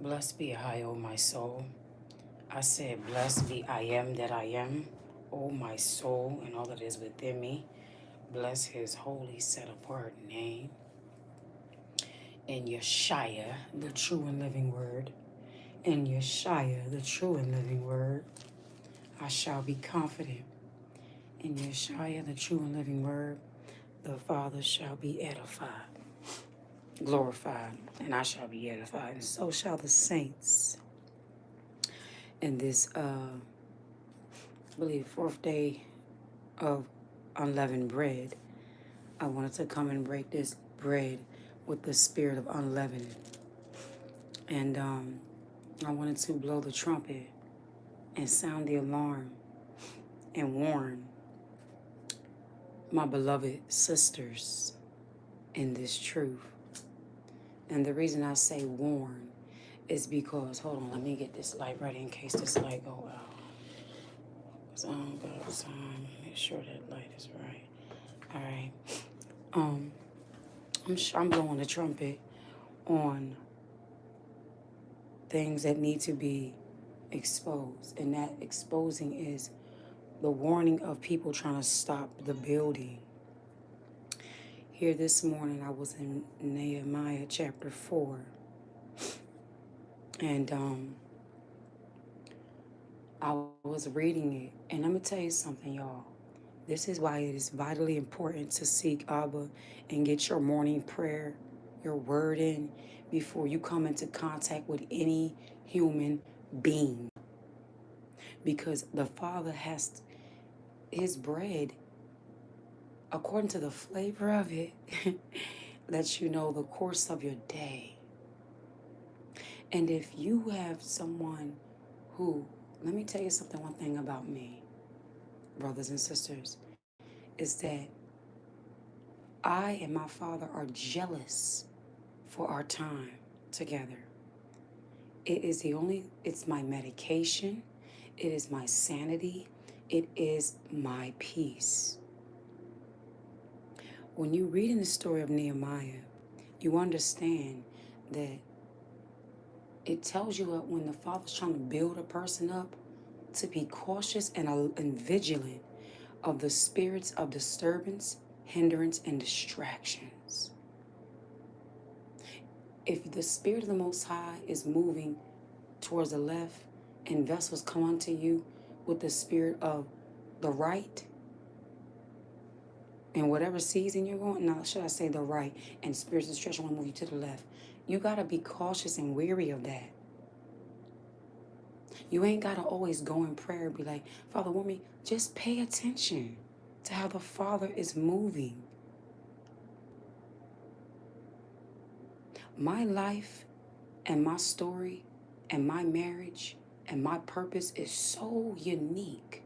Blessed be I, O my soul. I said, blessed be I am that I am, O my soul, and all that is within me. Bless his holy set apart name. In Yeshua, the true and living word. In Yeshua, the true and living word. I shall be confident. In Yeshua, the true and living word, the Father shall be edified, glorified, and I shall be edified, and so shall the saints. In this, I believe, fourth day of unleavened bread, I wanted to come and break this bread with the spirit of unleavened. And I wanted to blow the trumpet and sound the alarm and warn my beloved sisters in this truth. And the reason I say warn is because, hold on, let me get this light ready in case this light go out. So I'm gonna make sure that light is right. All right. I'm blowing the trumpet on things that need to be exposed, and that exposing is the warning of people trying to stop the building. Here this morning, I was in Nehemiah chapter 4, and I was reading it, and let me tell you something, y'all. This is why it is vitally important to seek Abba and get your morning prayer, your word in, before you come into contact with any human being. Because the Father has his bread, according to the flavor of it, lets you know the course of your day. And if you have someone who, let me tell you something, one thing about me, brothers and sisters, is that I and my Father are jealous for our time together. It's my medication, it is my sanity, it is my peace. When you read in the story of Nehemiah, you understand that it tells you that when the Father's trying to build a person up, to be cautious and vigilant of the spirits of disturbance, hindrance, and distractions. If the Spirit of the Most High is moving towards the left and vessels come unto you with the spirit of the right, in whatever season you're going, now should I say the right, and spirits of distraction want to move you to the left, you got to be cautious and wary of that. You ain't got to always go in prayer and be like, Father, want me? Just pay attention to how the Father is moving. My life and my story and my marriage and my purpose is so unique.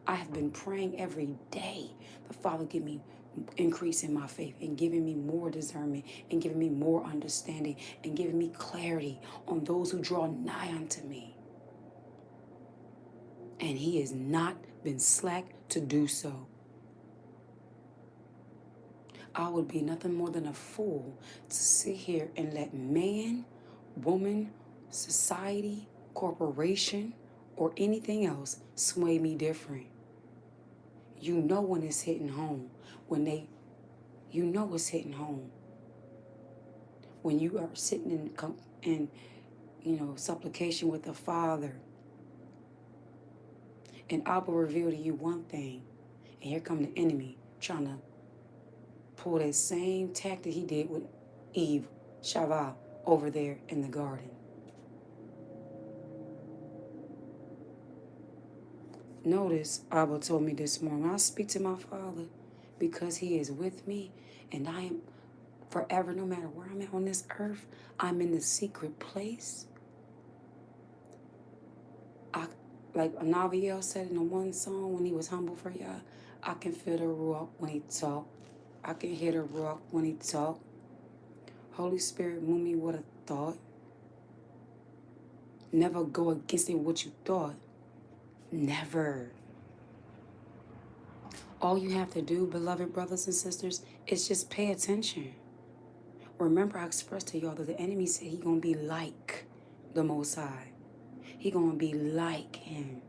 I have been praying every day, the Father give me increase in my faith and giving me more discernment and giving me more understanding and giving me clarity on those who draw nigh unto me. And he has not been slack to do so. I would be nothing more than a fool to sit here and let man, woman, society, corporation, or anything else sway me different. You know when it's hitting home. You know it's hitting home. When you are sitting in supplication with the Father, and Abba reveal to you one thing, and here come the enemy trying to pull that same tactic he did with Eve, Shavah, over there in the garden. Notice Abba told me this morning, I speak to my Father because he is with me, and I am forever, no matter where I'm at on this earth, I'm in the secret place. Like Naviel said in the one song when he was humble for y'all, I can feel the rock when he talk. I can hear the rock when he talk. Holy Spirit, move me with a thought. Never go against it what you thought. Never. All you have to do, beloved brothers and sisters, is just pay attention. Remember, I expressed to y'all that the enemy said he gonna be like the Most High. He gonna be like him.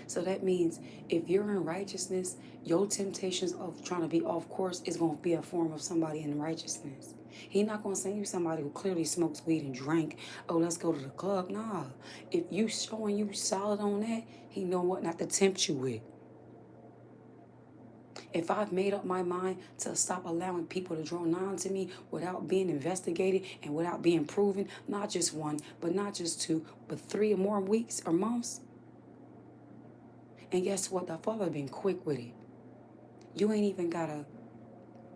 So that means if you're in righteousness, your temptations of trying to be off course is going to be a form of somebody in righteousness. He's not going to send you somebody who clearly smokes weed and drank. Oh, let's go to the club. Nah. If you showing you solid on that, he know what not to tempt you with. If I've made up my mind to stop allowing people to draw nigh to me without being investigated and without being proven, not just one, but not just two, but 3 or more weeks or months. And guess what? The Father been quick with it. You ain't even gotta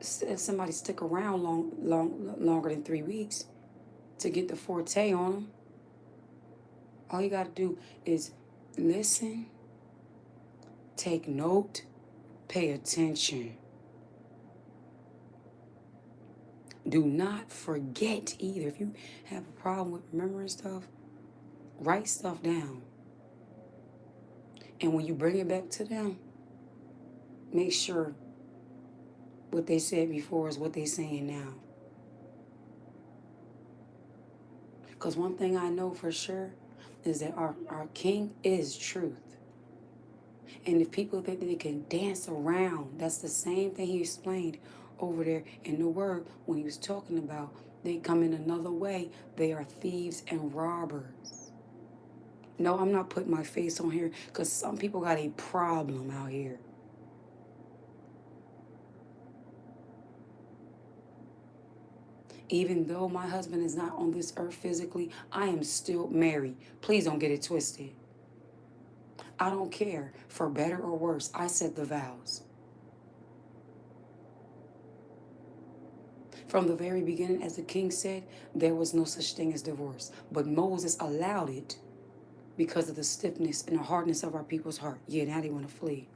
somebody stick around longer than 3 weeks to get the forte on them. All you gotta do is listen, take note, pay attention. Do not forget either. If you have a problem with remembering stuff, write stuff down. And when you bring it back to them, make sure what they said before is what they're saying now. Because one thing I know for sure is that our King is truth. And if people think that they can dance around, that's the same thing he explained over there in the Word when he was talking about they come in another way. They are thieves and robbers. No, I'm not putting my face on here because some people got a problem out here. Even though my husband is not on this earth physically, I am still married. Please don't get it twisted. I don't care, for better or worse. I said the vows. From the very beginning, as the king said, there was no such thing as divorce. But Moses allowed it because of the stiffness and the hardness of our people's heart. Yeah, now they want to flee.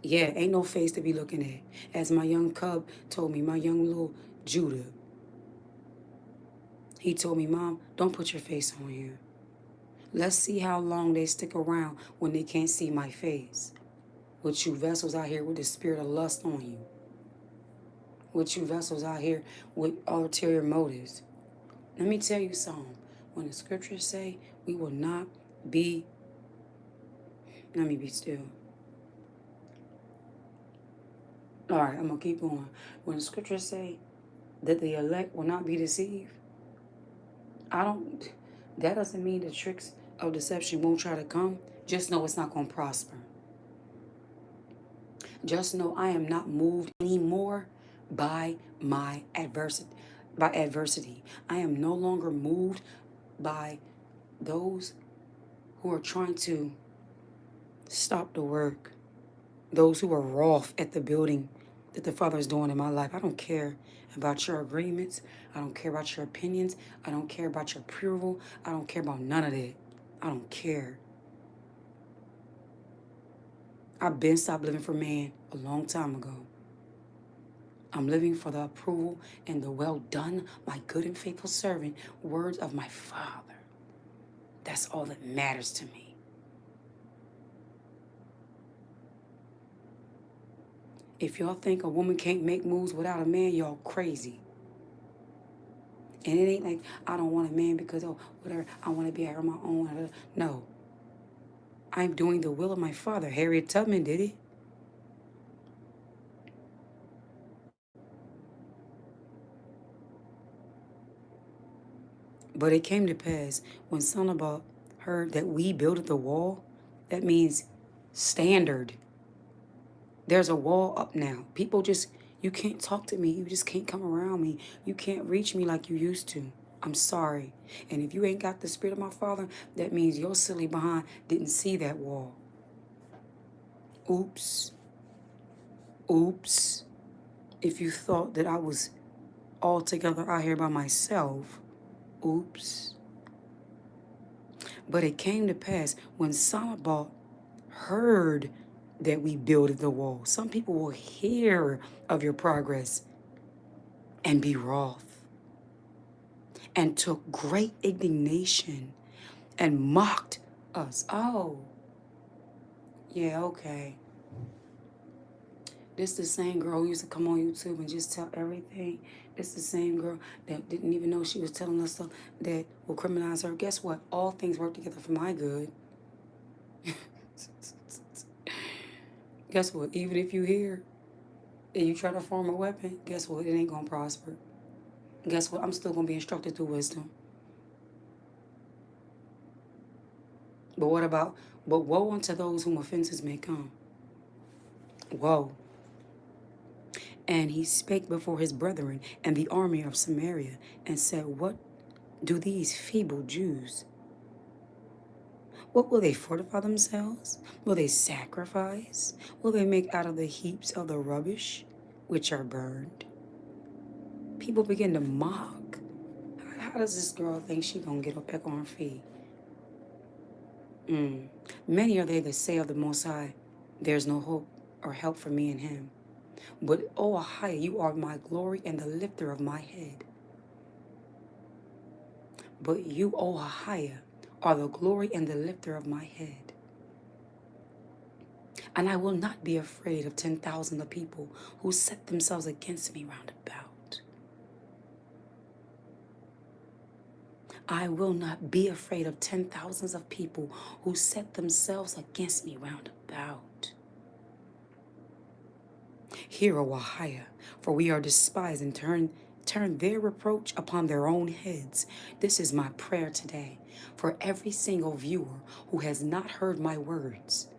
Yeah, ain't no face to be looking at. As my young cub told me, my young little Judah, he told me, Mom, don't put your face on here. Let's see how long they stick around when they can't see my face. With you vessels out here with the spirit of lust on you. With you vessels out here with ulterior motives. Let me tell you something. When the scriptures say we will not be, let me be still. All right, I'm going to keep going. When the scriptures say that the elect will not be deceived, that doesn't mean the tricks of deception won't try to come. Just know it's not going to prosper. Just know I am not moved anymore by my adversity. I am no longer moved by those who are trying to stop the work. Those who are wroth at the building that the Father is doing in my life. I don't care about your agreements. I don't care about your opinions. I don't care about your approval. I don't care about none of that. I don't care. I've been stopped living for man a long time ago. I'm living for the approval and the well done, my good and faithful servant, words of my Father. That's all that matters to me. If y'all think a woman can't make moves without a man, y'all crazy. And it ain't like, I don't want a man because, whatever, I want to be out on my own. No. I'm doing the will of my Father. Harriet Tubman did it. But it came to pass when Sanballat heard that we builded the wall. That means standard. There's a wall up now. People just, you can't talk to me. You just can't come around me. You can't reach me like you used to. I'm sorry. And if you ain't got the spirit of my Father, that means your silly behind didn't see that wall. Oops. Oops. If you thought that I was all together out here by myself, oops. But it came to pass when Sanballat heard that we builded the wall. Some people will hear of your progress and be wroth and took great indignation and mocked us. Oh, yeah, okay. This the same girl who used to come on YouTube and just tell everything. This the same girl that didn't even know she was telling us stuff that will criminalize her. Guess what? All things work together for my good. Guess what? Even if you hear and you try to form a weapon, guess what? It ain't gonna prosper. Guess what? I'm still gonna be instructed through wisdom. But what about, but woe unto those whom offenses may come. Woe. And he spake before his brethren and the army of Samaria, and said, what do these feeble Jews? What will they fortify themselves? Will they sacrifice? Will they make out of the heaps of the rubbish which are burned? People begin to mock. How does this girl think she gonna get up back on her feet? Many are they that say of the Most High, there's no hope or help for me in him. But, O Ahiah, you are my glory and the lifter of my head. But you, O Ahiah, are the glory and the lifter of my head. And I will not be afraid of 10,000 of people who set themselves against me round about. I will not be afraid of 10,000s of people who set themselves against me round about. Hear, O Ahiah, for we are despised, and turn their reproach upon their own heads. This is my prayer today for every single viewer who has not heard my words,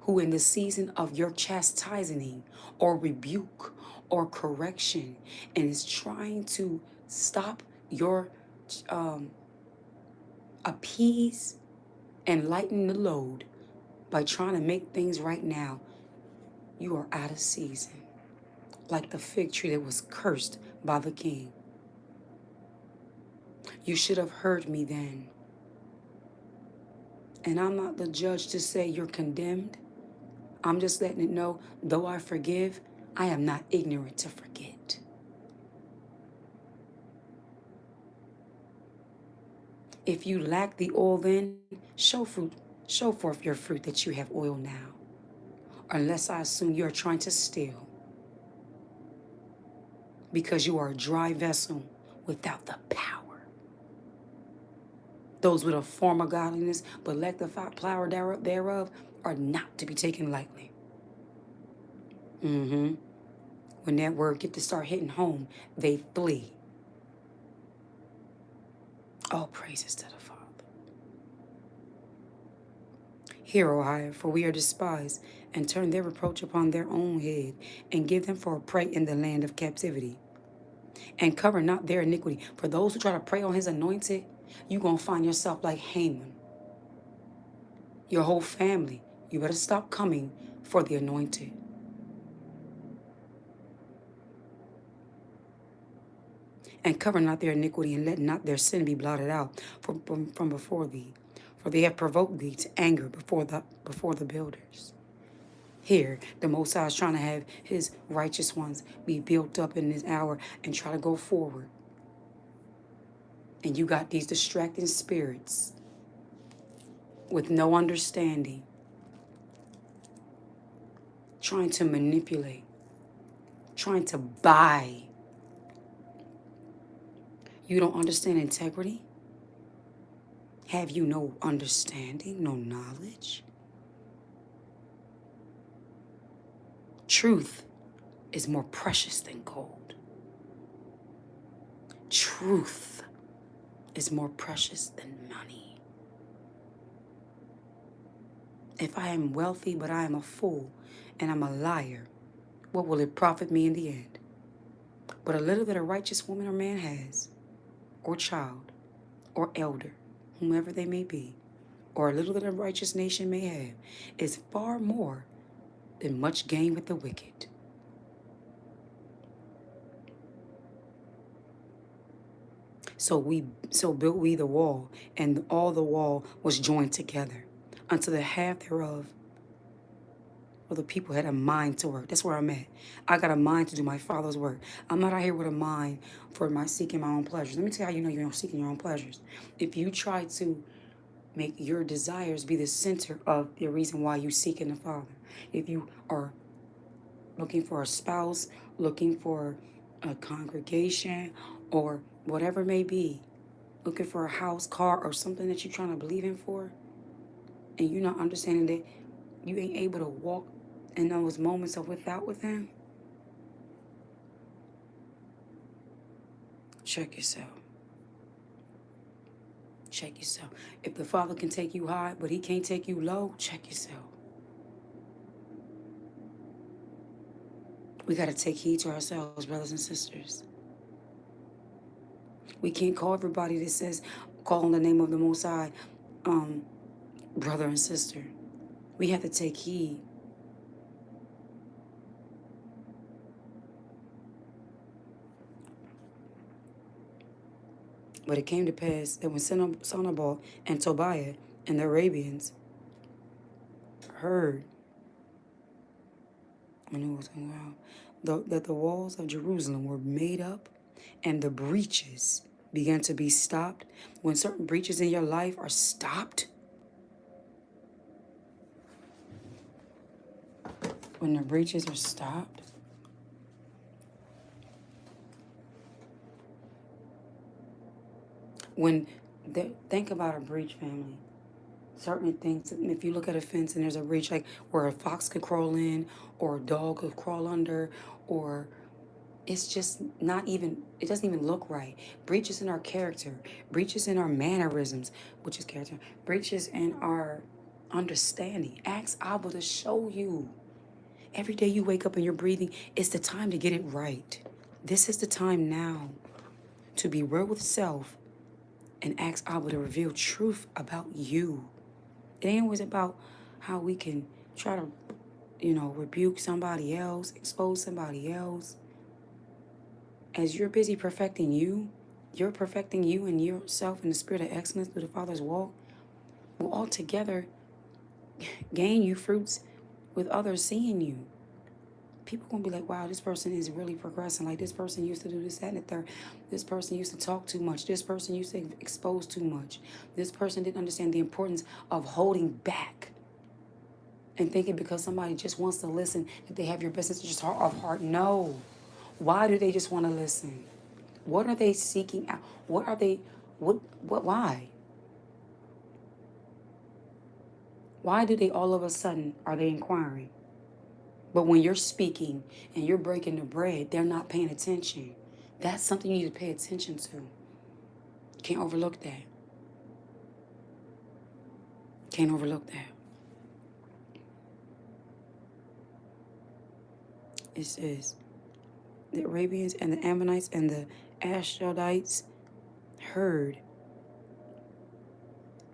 who in the season of your chastising or rebuke or correction and is trying to stop your appease and lighten the load by trying to make things right now, you are out of season. Like the fig tree that was cursed by the king. You should have heard me then. And I'm not the judge to say you're condemned. I'm just letting it know, though I forgive, I am not ignorant to forget. If you lack the oil then, show forth your fruit that you have oil now. Unless I assume you're trying to steal. Because you are a dry vessel without the power. Those with a form of godliness, but lack the power thereof, are not to be taken lightly. When that word get to start hitting home, they flee. All praises to the Father. Hear, O Ahiah, for we are despised, and turn their reproach upon their own head, and give them for a prey in the land of captivity. And cover not their iniquity. For those who try to prey on his anointed, you're going to find yourself like Haman. Your whole family, you better stop coming for the anointed. And cover not their iniquity, and let not their sin be blotted out from before thee. For they have provoked thee to anger before the builders. Here, the Most High is trying to have his righteous ones be built up in this hour and try to go forward. And you got these distracting spirits with no understanding, trying to manipulate, trying to buy. You don't understand integrity? Have you no understanding, no knowledge? Truth is more precious than gold. Truth is more precious than money. If I am wealthy, but I am a fool, and I'm a liar, what will it profit me in the end? But a little that a righteous woman or man has, or child, or elder, whomever they may be, or a little that a righteous nation may have, is far more than much gain with the wicked. So built we the wall, and all the wall was joined together, unto the half thereof. Well, the people had a mind to work. That's where I'm at. I got a mind to do my Father's work. I'm not out here with a mind for my seeking my own pleasures. Let me tell you how you know you're not seeking your own pleasures. If you try to make your desires be the center of the reason why you seek in the Father, if you are looking for a spouse, looking for a congregation, or whatever it may be, looking for a house, car, or something that you're trying to believe in for, and you're not understanding that you ain't able to walk in those moments of without with him, check yourself. Check yourself. If the Father can take you high, but he can't take you low, check yourself. We got to take heed to ourselves, brothers and sisters. We can't call everybody that says, call on the name of the Most High, brother and sister. We have to take heed. But it came to pass that when Sanballat and Tobiah and the Arabians heard, I knew it was going out, that the walls of Jerusalem were made up and the breaches began to be stopped. When certain breaches in your life are stopped, when the breaches are stopped, think about a breach, family. Certain things, if you look at a fence and there's a breach, like where a fox could crawl in, or a dog could crawl under, or it's just not even, it doesn't even look right. Breaches in our character, breaches in our mannerisms, which is character, breaches in our understanding. Ask Abba to show you. Every day you wake up and you're breathing, it's the time to get it right. This is the time now to be real with self and ask Abba to reveal truth about you. It ain't always about how we can try to, rebuke somebody else, expose somebody else. As you're busy perfecting you, you're perfecting you and yourself in the spirit of excellence through the Father's walk, will all together gain you fruits with others seeing you. People gonna be like, wow, this person is really progressing. Like, this person used to do this, that, and the third. This person used to talk too much. This person used to expose too much. This person didn't understand the importance of holding back and thinking because somebody just wants to listen that they have your best interest of heart. No. Why do they just want to listen? What are they seeking out? What are they, why? Why do they all of a sudden, are they inquiring? But when you're speaking and you're breaking the bread, they're not paying attention. That's something you need to pay attention to. Can't overlook that. Can't overlook that. It says, the Arabians and the Ammonites and the Ashdodites heard,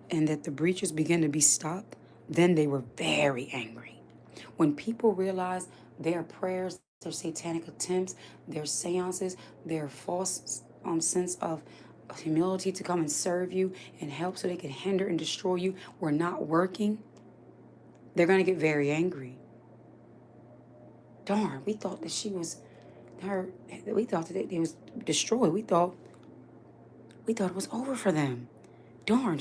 and that the breaches began to be stopped. Then they were very angry. When people realize their prayers, their satanic attempts, their seances, their false sense of humility to come and serve you and help so they can hinder and destroy you were not working, they're going to get very angry. Darn, we thought that we thought that they was destroyed. We thought it was over for them. Darn,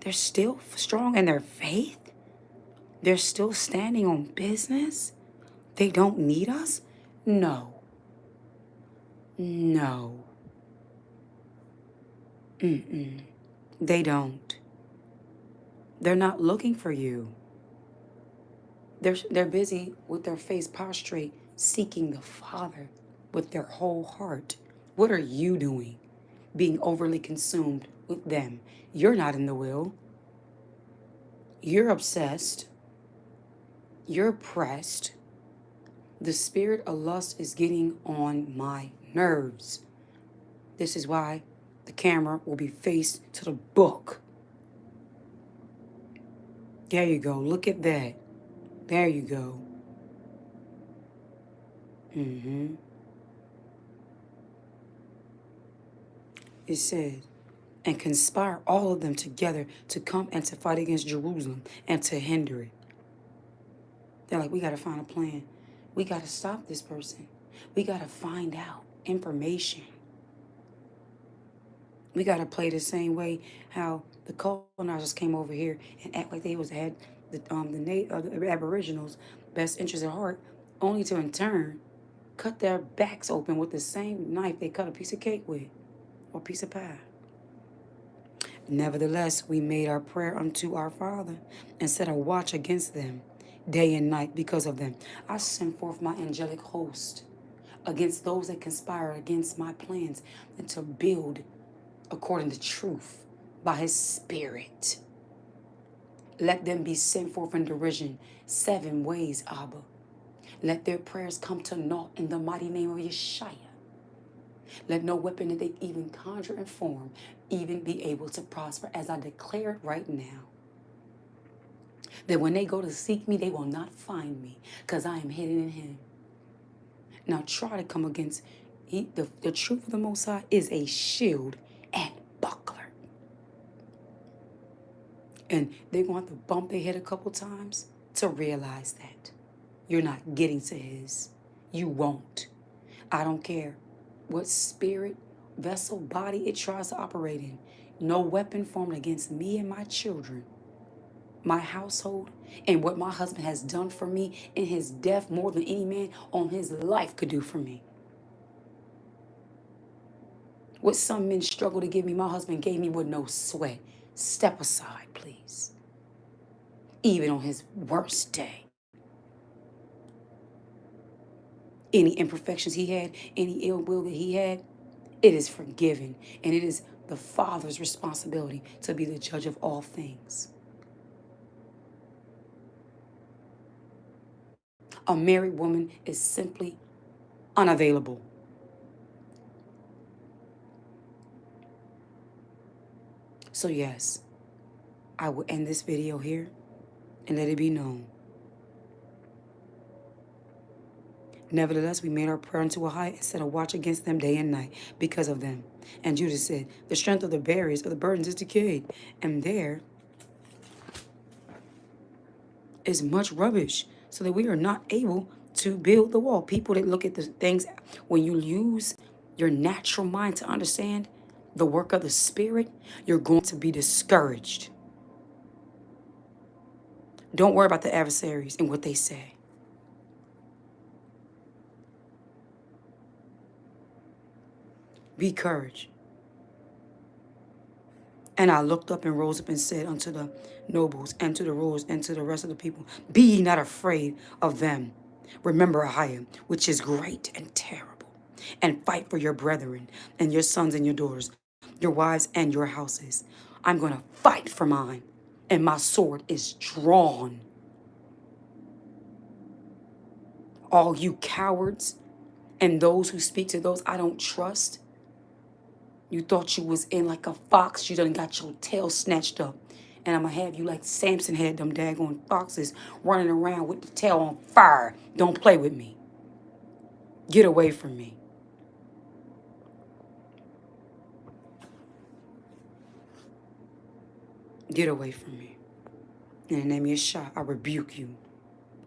they're still strong in their faith. They're still standing on business. They don't need us? No. No. They don't. They're not looking for you. They're busy with their face prostrate, seeking the Father with their whole heart. What are you doing? Being overly consumed with them. You're not in the will. You're obsessed. You're pressed. The spirit of lust is getting on my nerves. This is why the camera will be faced to the book. There you go. Look at that. There you go. It said, and conspire all of them together to come and to fight against Jerusalem and to hinder it. They're like, we got to find a plan. We got to stop this person. We got to find out information. We got to play the same way how the colonizers came over here and act like they had the Aboriginals' best interests at heart. only to in turn cut their backs open with the same knife they cut a piece of cake with or a piece of pie. Nevertheless, we made our prayer unto our Father and set a watch against them day and night because of them. I send forth my angelic host against those that conspire against my plans and to build according to truth by his spirit. Let them be sent forth in derision 7 ways, Abba. Let their prayers come to naught in the mighty name of Yeshua. Let no weapon that they even conjure and form even be able to prosper, as I declare it right now. That when they go to seek me, they will not find me, because I am hidden in him. Now try to come against the truth of the Most High is a shield and buckler. And they're going to have to bump their head a couple times to realize that. You're not getting to his. You won't. I don't care what spirit, vessel, body it tries to operate in. No weapon formed against me and my children, my household, and what my husband has done for me in his death more than any man on his life could do for me. What some men struggle to give me, my husband gave me with no sweat. Step aside, please. Even on his worst day. Any imperfections he had, any ill will that he had, it is forgiven. And it is the Father's responsibility to be the judge of all things. A married woman is simply unavailable. So yes, I will end this video here and let it be known. Nevertheless, we made our prayer unto a height and set a watch against them day and night because of them. And Judah said, the strength of the barriers of the burdens is decayed, and there is much rubbish, so that we are not able to build the wall. People that look at the things, when you use your natural mind to understand the work of the Spirit, you're going to be discouraged. Don't worry about the adversaries and what they say. Be courage. And I looked up and rose up and said unto the nobles and to the rulers and to the rest of the people, be ye not afraid of them. Remember Ahiah, which is great and terrible, and fight for your brethren and your sons and your daughters, your wives and your houses. I'm going to fight for mine, and my sword is drawn. All you cowards and those who speak to those I don't trust, you thought you was in like a fox. You done got your tail snatched up. And I'm going to have you like Samson had them daggone foxes running around with the tail on fire. Don't play with me. Get away from me. Get away from me. In the name of Yeshua, I rebuke you.